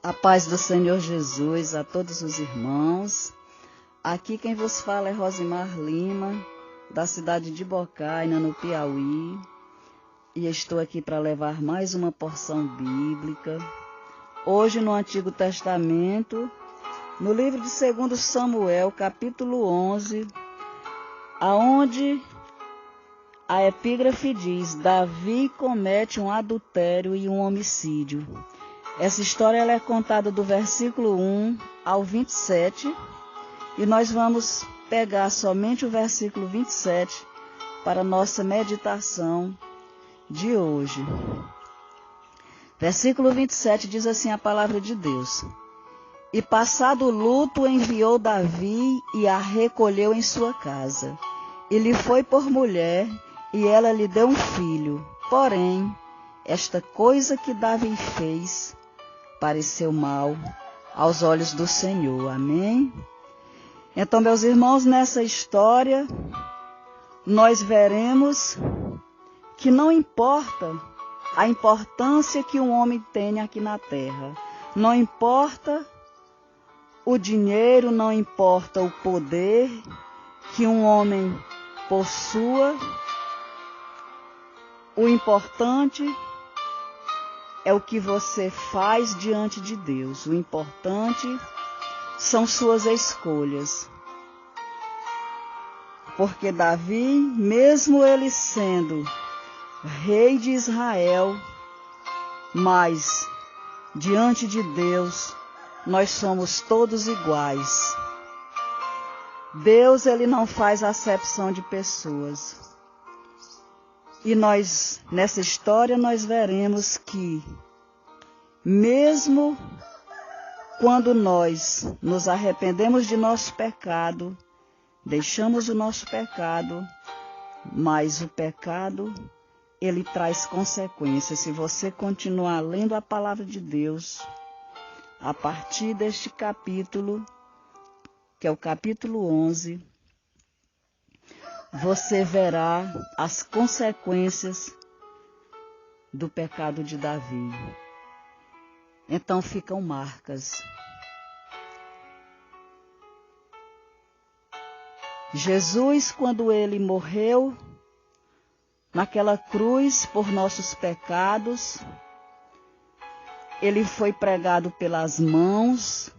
A paz do Senhor Jesus a todos os irmãos. Aqui quem vos fala é Rosimar Lima, da cidade de Bocaina, no Piauí. E estou aqui para levar mais uma porção bíblica. Hoje no Antigo Testamento, no livro de 2 Samuel, capítulo 11, aonde a epígrafe diz: Davi comete um adultério e um homicídio. Essa história ela é contada do versículo 1 ao 27, e nós vamos pegar somente o versículo 27 para nossa meditação de hoje. Versículo 27 diz assim a palavra de Deus: E passado o luto enviou Davi e a recolheu em sua casa. E lhe foi por mulher, e ela lhe deu um filho. Porém, esta coisa que Davi fez pareceu mal aos olhos do Senhor. Amém? Então, meus irmãos, nessa história, nós veremos que não importa a importância que um homem tenha aqui na terra, não importa o dinheiro, não importa o poder que um homem possua, o importante é o que você faz diante de Deus. O importante são suas escolhas. Porque Davi, mesmo ele sendo rei de Israel, mas diante de Deus nós somos todos iguais. Deus, ele não faz acepção de pessoas. E nós, nessa história, nós veremos que, mesmo quando nós nos arrependemos de nosso pecado, deixamos o nosso pecado, mas o pecado, ele traz consequências. Se você continuar lendo a palavra de Deus, a partir deste capítulo, que é o capítulo 11, você verá as consequências do pecado de Davi. Então ficam marcas. Jesus, quando ele morreu naquela cruz por nossos pecados, ele foi pregado pelas mãos.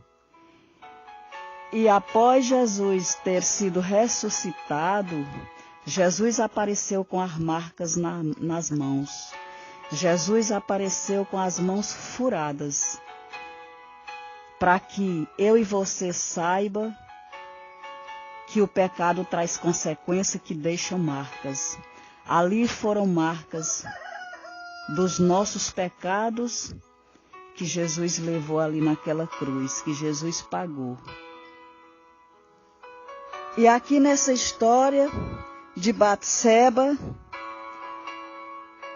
E após Jesus ter sido ressuscitado, Jesus apareceu com as marcas nas mãos. Jesus apareceu com as mãos furadas, para que eu e você saiba que o pecado traz consequências que deixam marcas. Ali foram marcas dos nossos pecados que Jesus levou ali naquela cruz, que Jesus pagou. E aqui nessa história de Batseba,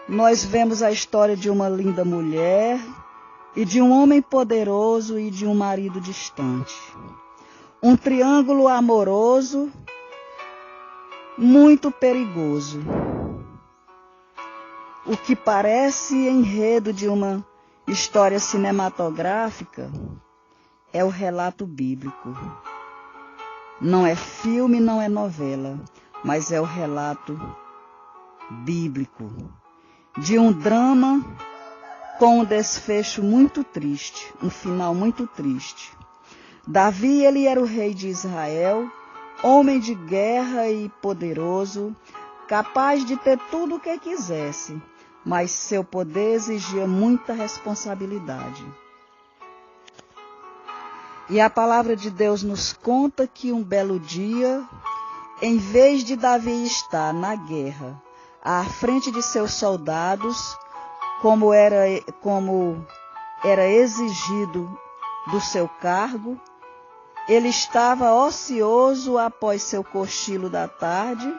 nós vemos a história de uma linda mulher e de um homem poderoso e de um marido distante. Um triângulo amoroso muito perigoso. O que parece enredo de uma história cinematográfica é o relato bíblico. Não é filme, não é novela, mas é o relato bíblico de um drama com um desfecho muito triste, um final muito triste. Davi, ele era o rei de Israel, homem de guerra e poderoso, capaz de ter tudo o que quisesse, mas seu poder exigia muita responsabilidade. E a palavra de Deus nos conta que um belo dia, em vez de Davi estar na guerra, à frente de seus soldados, como era exigido do seu cargo, ele estava ocioso após seu cochilo da tarde,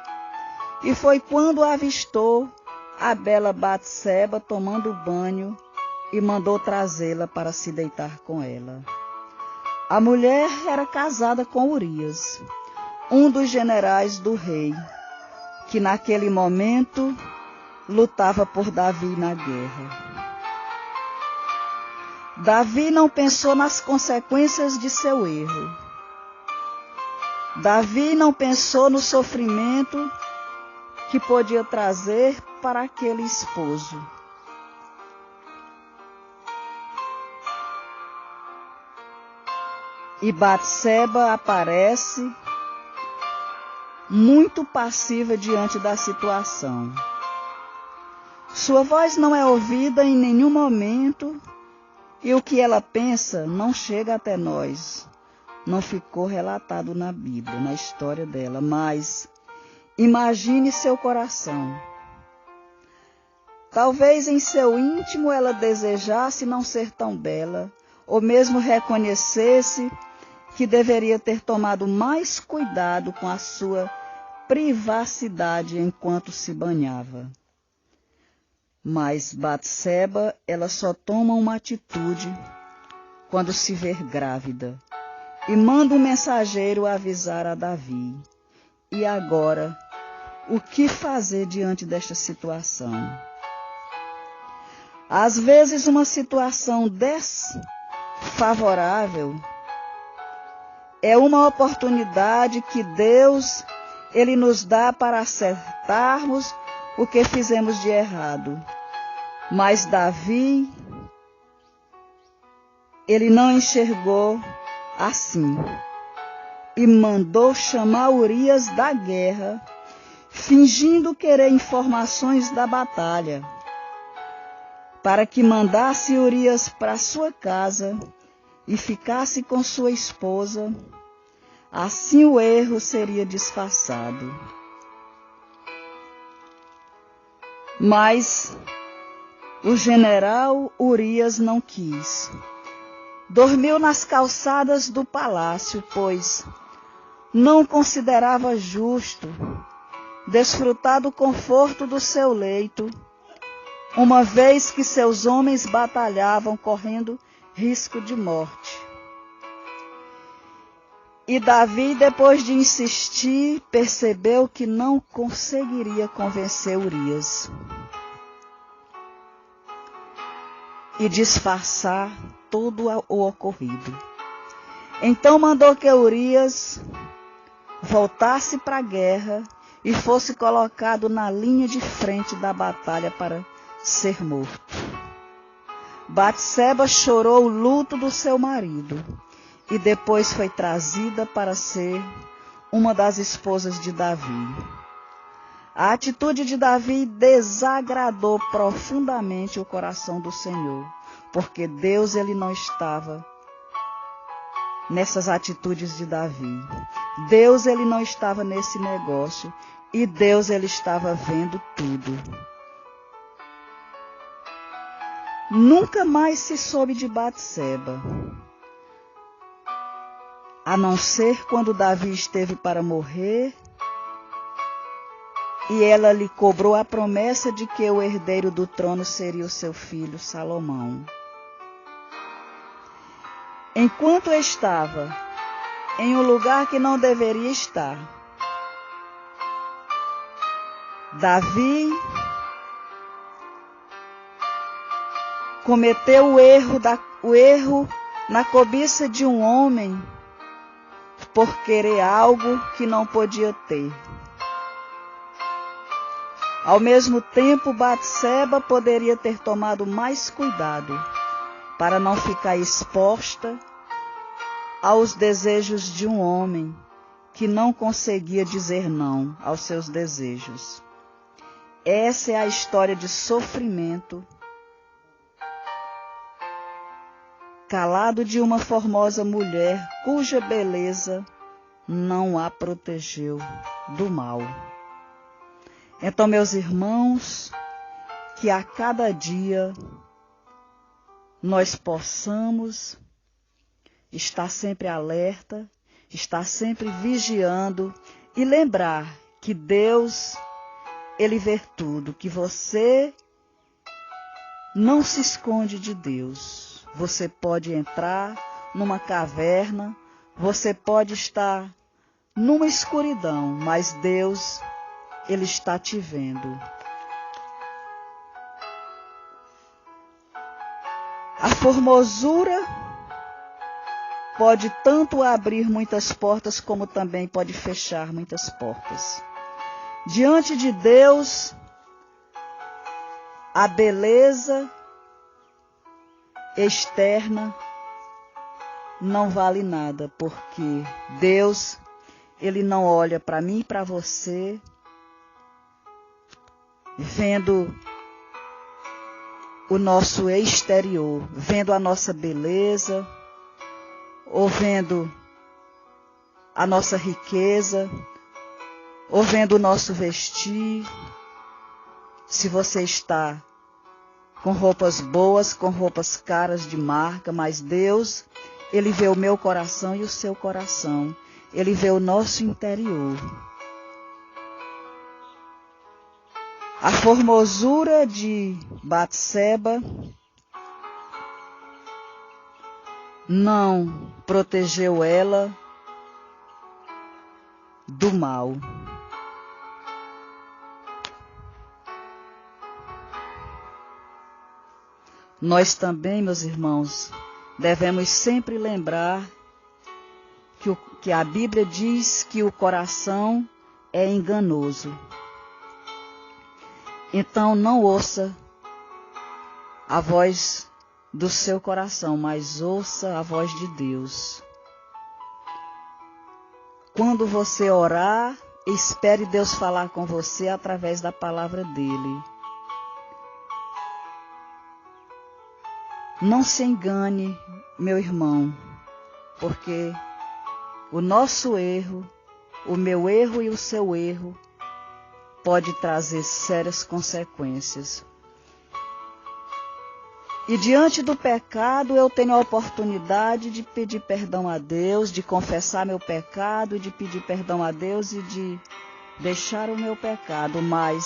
e foi quando avistou a bela Batseba tomando banho e mandou trazê-la para se deitar com ela. A mulher era casada com Urias, um dos generais do rei, que naquele momento lutava por Davi na guerra. Davi não pensou nas consequências de seu erro. Davi não pensou no sofrimento que podia trazer para aquele esposo. E Batseba aparece muito passiva diante da situação. Sua voz não é ouvida em nenhum momento e o que ela pensa não chega até nós. Não ficou relatado na Bíblia, na história dela, mas imagine seu coração. Talvez em seu íntimo ela desejasse não ser tão bela, ou mesmo reconhecesse que deveria ter tomado mais cuidado com a sua privacidade enquanto se banhava. Mas Batseba, ela só toma uma atitude quando se ver grávida e manda um mensageiro avisar a Davi. E agora, o que fazer diante desta situação? Às vezes, uma situação desfavorável é uma oportunidade que Deus ele nos dá para acertarmos o que fizemos de errado. Mas Davi, ele não enxergou assim e mandou chamar Urias da guerra, fingindo querer informações da batalha, para que mandasse Urias para sua casa e ficasse com sua esposa. Assim o erro seria disfarçado. Mas o general Urias não quis. Dormiu nas calçadas do palácio, pois não considerava justo desfrutar do conforto do seu leito, uma vez que seus homens batalhavam correndo risco de morte. E Davi, depois de insistir, percebeu que não conseguiria convencer Urias e disfarçar todo o ocorrido. Então mandou que Urias voltasse para a guerra e fosse colocado na linha de frente da batalha para ser morto. Batseba chorou o luto do seu marido e depois foi trazida para ser uma das esposas de Davi. A atitude de Davi desagradou profundamente o coração do Senhor, porque Deus ele não estava nessas atitudes de Davi. Deus ele não estava nesse negócio e Deus ele estava vendo tudo. Nunca mais se soube de Batseba, a não ser quando Davi esteve para morrer e ela lhe cobrou a promessa de que o herdeiro do trono seria o seu filho Salomão. Enquanto estava em um lugar que não deveria estar, Davi cometeu o erro na cobiça de um homem por querer algo que não podia ter. Ao mesmo tempo, Batseba poderia ter tomado mais cuidado para não ficar exposta aos desejos de um homem que não conseguia dizer não aos seus desejos. Essa é a história de sofrimento calado de uma formosa mulher cuja beleza não a protegeu do mal. Então, meus irmãos, que a cada dia nós possamos estar sempre alerta, estar sempre vigiando e lembrar que Deus, Ele vê tudo, que você não se esconde de Deus. Você pode entrar numa caverna, você pode estar numa escuridão, mas Deus, Ele está te vendo. A formosura pode tanto abrir muitas portas, como também pode fechar muitas portas. Diante de Deus, a beleza externa não vale nada, porque Deus, Ele não olha para mim e para você vendo o nosso exterior, vendo a nossa beleza, ou vendo a nossa riqueza, ou vendo o nosso vestir. Se você está com roupas boas, com roupas caras de marca, mas Deus, Ele vê o meu coração e o seu coração. Ele vê o nosso interior. A formosura de Batseba não protegeu ela do mal. Nós também, meus irmãos, devemos sempre lembrar que a Bíblia diz que o coração é enganoso. Então não ouça a voz do seu coração, mas ouça a voz de Deus. Quando você orar, espere Deus falar com você através da palavra dele. Não se engane, meu irmão, porque o nosso erro, o meu erro e o seu erro, pode trazer sérias consequências. E diante do pecado, eu tenho a oportunidade de pedir perdão a Deus, de confessar meu pecado, de pedir perdão a Deus e de deixar o meu pecado, mas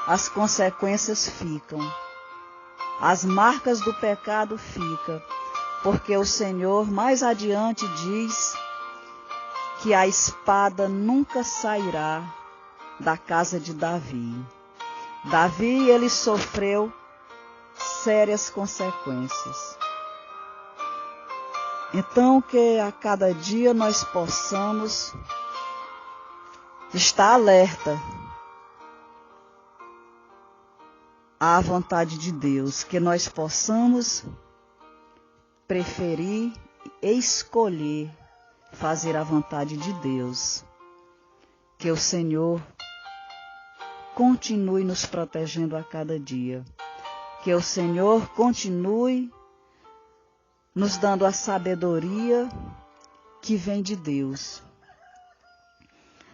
as consequências ficam. As marcas do pecado ficam, porque o Senhor mais adiante diz que a espada nunca sairá da casa de Davi. Davi, ele sofreu sérias consequências. Então, que a cada dia nós possamos estar alerta à vontade de Deus, que nós possamos preferir e escolher fazer a vontade de Deus. Que o Senhor continue nos protegendo a cada dia. Que o Senhor continue nos dando a sabedoria que vem de Deus.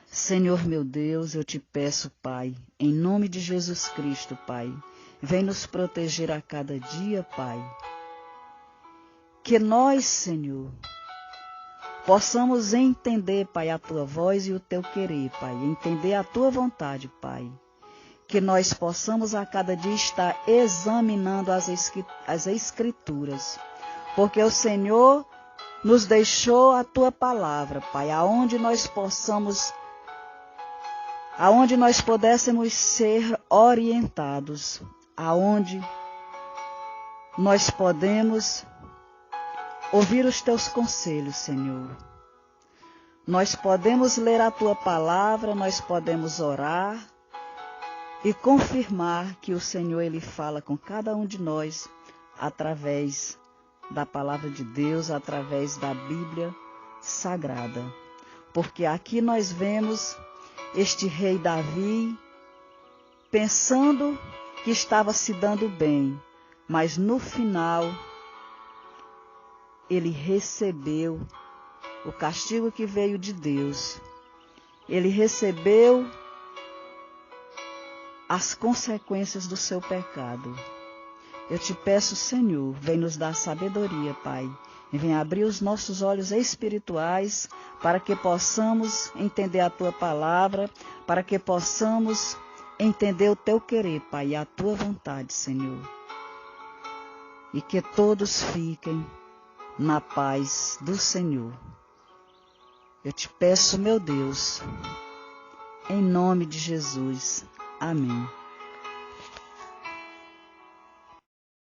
Senhor meu Deus, eu te peço, Pai, em nome de Jesus Cristo, Pai, vem nos proteger a cada dia, Pai. Que nós, Senhor, possamos entender, Pai, a Tua voz e o Teu querer, Pai, entender a Tua vontade, Pai. Que nós possamos a cada dia estar examinando as Escrituras, porque o Senhor nos deixou a Tua palavra, Pai, aonde nós pudéssemos ser orientados, aonde nós podemos ouvir os Teus conselhos, Senhor. Nós podemos ler a Tua palavra, nós podemos orar e confirmar que o Senhor, Ele fala com cada um de nós através da palavra de Deus, através da Bíblia Sagrada. Porque aqui nós vemos este rei Davi pensando que estava se dando bem, mas no final ele recebeu o castigo que veio de Deus. Ele recebeu as consequências do seu pecado. Eu te peço, Senhor, vem nos dar sabedoria, Pai. E vem abrir os nossos olhos espirituais para que possamos entender a Tua palavra, para que possamos entender o Teu querer, Pai, e a Tua vontade, Senhor. E que todos fiquem na paz do Senhor. Eu te peço, meu Deus, em nome de Jesus. Amém.